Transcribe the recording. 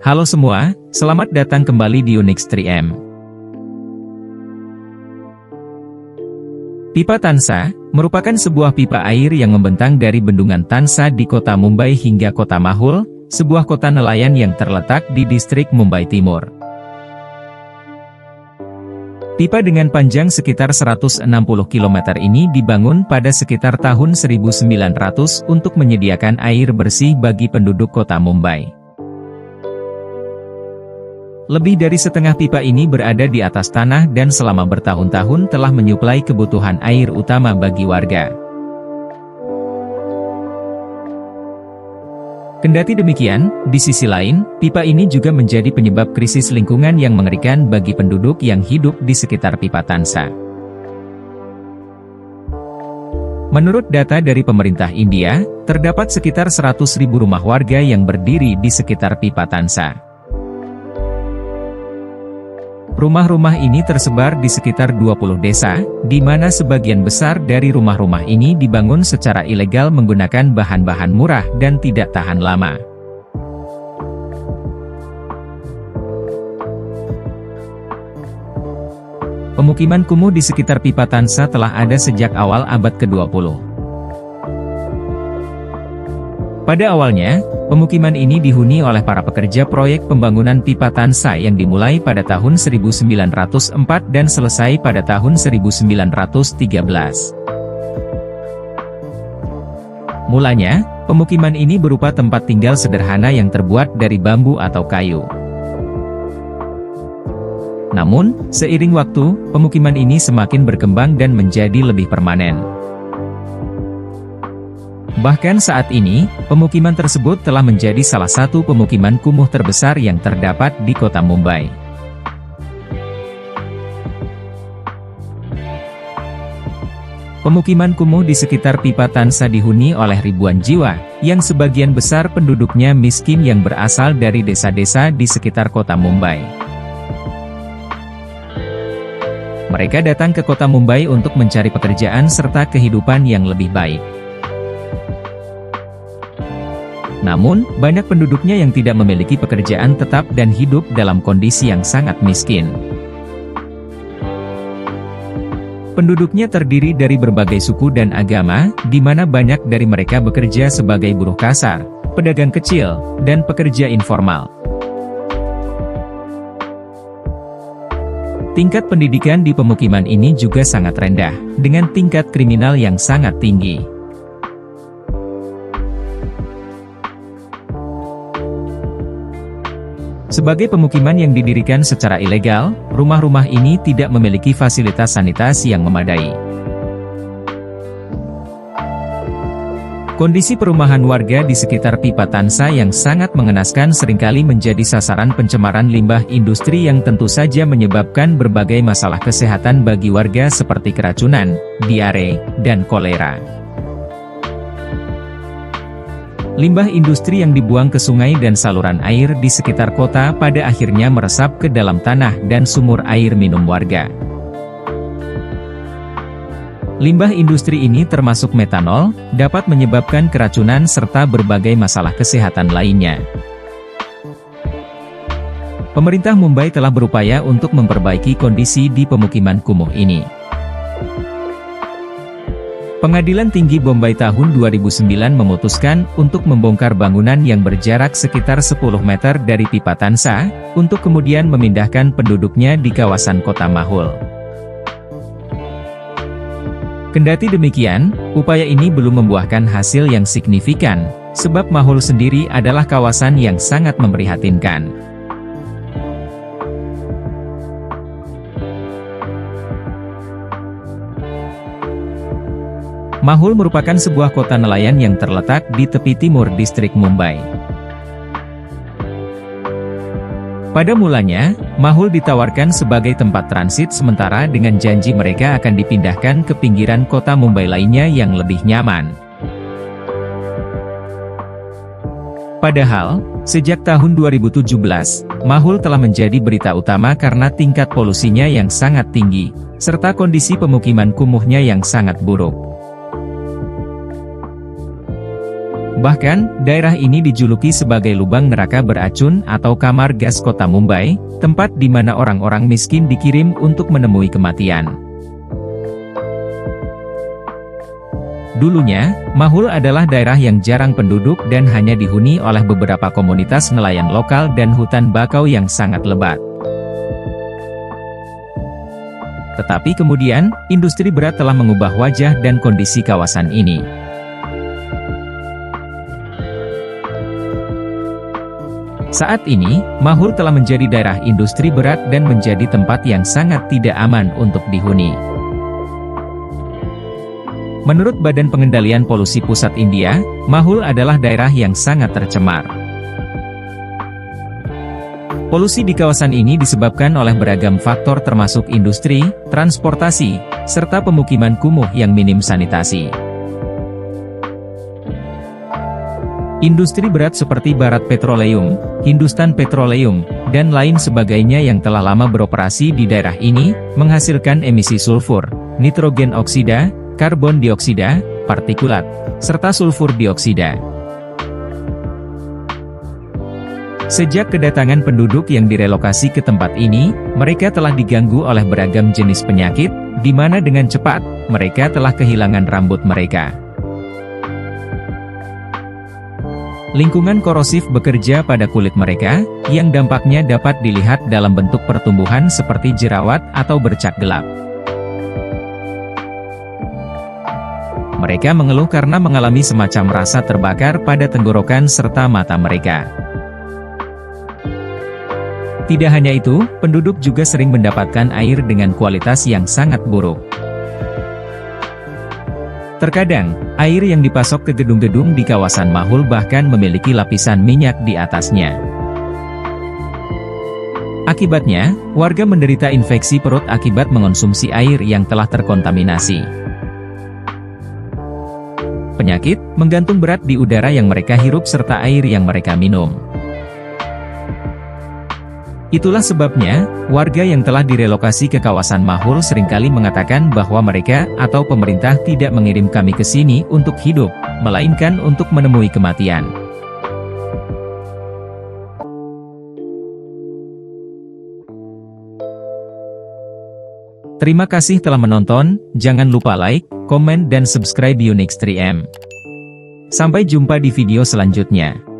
Halo semua, selamat datang kembali di Unix 3M. Pipa Tansa merupakan sebuah pipa air yang membentang dari bendungan Tansa di kota Mumbai hingga kota Mahul, sebuah kota nelayan yang terletak di distrik Mumbai Timur. Pipa dengan panjang sekitar 160 km ini dibangun pada sekitar tahun 1900 untuk menyediakan air bersih bagi penduduk kota Mumbai. Lebih dari setengah pipa ini berada di atas tanah dan selama bertahun-tahun telah menyuplai kebutuhan air utama bagi warga. Kendati demikian, di sisi lain, pipa ini juga menjadi penyebab krisis lingkungan yang mengerikan bagi penduduk yang hidup di sekitar pipa Tansa. Menurut data dari pemerintah India, terdapat sekitar 100.000 rumah warga yang berdiri di sekitar pipa Tansa. Rumah-rumah ini tersebar di sekitar 20 desa, di mana sebagian besar dari rumah-rumah ini dibangun secara ilegal menggunakan bahan-bahan murah dan tidak tahan lama. Pemukiman kumuh di sekitar pipa Tansa telah ada sejak awal abad ke-20. Pada awalnya, pemukiman ini dihuni oleh para pekerja proyek pembangunan pipa Tansa yang dimulai pada tahun 1904 dan selesai pada tahun 1913. Mulanya, pemukiman ini berupa tempat tinggal sederhana yang terbuat dari bambu atau kayu. Namun, seiring waktu, pemukiman ini semakin berkembang dan menjadi lebih permanen. Bahkan saat ini, pemukiman tersebut telah menjadi salah satu pemukiman kumuh terbesar yang terdapat di kota Mumbai. Pemukiman kumuh di sekitar pipa Tansa dihuni oleh ribuan jiwa, yang sebagian besar penduduknya miskin yang berasal dari desa-desa di sekitar kota Mumbai. Mereka datang ke kota Mumbai untuk mencari pekerjaan serta kehidupan yang lebih baik. Namun, banyak penduduknya yang tidak memiliki pekerjaan tetap dan hidup dalam kondisi yang sangat miskin. Penduduknya terdiri dari berbagai suku dan agama, di mana banyak dari mereka bekerja sebagai buruh kasar, pedagang kecil, dan pekerja informal. Tingkat pendidikan di pemukiman ini juga sangat rendah, dengan tingkat kriminal yang sangat tinggi. Sebagai pemukiman yang didirikan secara ilegal, rumah-rumah ini tidak memiliki fasilitas sanitasi yang memadai. Kondisi perumahan warga di sekitar pipa Tansa yang sangat mengenaskan seringkali menjadi sasaran pencemaran limbah industri yang tentu saja menyebabkan berbagai masalah kesehatan bagi warga seperti keracunan, diare, dan kolera. Limbah industri yang dibuang ke sungai dan saluran air di sekitar kota pada akhirnya meresap ke dalam tanah dan sumur air minum warga. Limbah industri ini termasuk metanol, dapat menyebabkan keracunan serta berbagai masalah kesehatan lainnya. Pemerintah Mumbai telah berupaya untuk memperbaiki kondisi di pemukiman kumuh ini. Pengadilan Tinggi Bombay tahun 2009 memutuskan untuk membongkar bangunan yang berjarak sekitar 10 meter dari pipa Tansa, untuk kemudian memindahkan penduduknya di kawasan kota Mahul. Kendati demikian, upaya ini belum membuahkan hasil yang signifikan, sebab Mahul sendiri adalah kawasan yang sangat memprihatinkan. Mahul merupakan sebuah kota nelayan yang terletak di tepi timur distrik Mumbai. Pada mulanya, Mahul ditawarkan sebagai tempat transit sementara dengan janji mereka akan dipindahkan ke pinggiran kota Mumbai lainnya yang lebih nyaman. Padahal, sejak tahun 2017, Mahul telah menjadi berita utama karena tingkat polusinya yang sangat tinggi, serta kondisi pemukiman kumuhnya yang sangat buruk. Bahkan, daerah ini dijuluki sebagai lubang neraka beracun atau kamar gas kota Mumbai, tempat di mana orang-orang miskin dikirim untuk menemui kematian. Dulunya, Mahul adalah daerah yang jarang penduduk dan hanya dihuni oleh beberapa komunitas nelayan lokal dan hutan bakau yang sangat lebat. Tetapi kemudian, industri berat telah mengubah wajah dan kondisi kawasan ini. Saat ini, Mahul telah menjadi daerah industri berat dan menjadi tempat yang sangat tidak aman untuk dihuni. Menurut Badan Pengendalian Polusi Pusat India, Mahul adalah daerah yang sangat tercemar. Polusi di kawasan ini disebabkan oleh beragam faktor termasuk industri, transportasi, serta pemukiman kumuh yang minim sanitasi. Industri berat seperti Bharat Petroleum, Hindustan Petroleum, dan lain sebagainya yang telah lama beroperasi di daerah ini, menghasilkan emisi sulfur, nitrogen oksida, karbon dioksida, partikulat, serta sulfur dioksida. Sejak kedatangan penduduk yang direlokasi ke tempat ini, mereka telah diganggu oleh beragam jenis penyakit, di mana dengan cepat, mereka telah kehilangan rambut mereka. Lingkungan korosif bekerja pada kulit mereka, yang dampaknya dapat dilihat dalam bentuk pertumbuhan seperti jerawat atau bercak gelap. Mereka mengeluh karena mengalami semacam rasa terbakar pada tenggorokan serta mata mereka. Tidak hanya itu, penduduk juga sering mendapatkan air dengan kualitas yang sangat buruk. Terkadang, air yang dipasok ke gedung-gedung di kawasan Mahul bahkan memiliki lapisan minyak di atasnya. Akibatnya, warga menderita infeksi perut akibat mengonsumsi air yang telah terkontaminasi. Penyakit, menggantung berat di udara yang mereka hirup serta air yang mereka minum. Itulah sebabnya, warga yang telah direlokasi ke kawasan Mahul seringkali mengatakan bahwa mereka atau pemerintah tidak mengirim kami ke sini untuk hidup, melainkan untuk menemui kematian. Terima kasih telah menonton, jangan lupa like, komen dan subscribe Unix 3M. Sampai jumpa di video selanjutnya.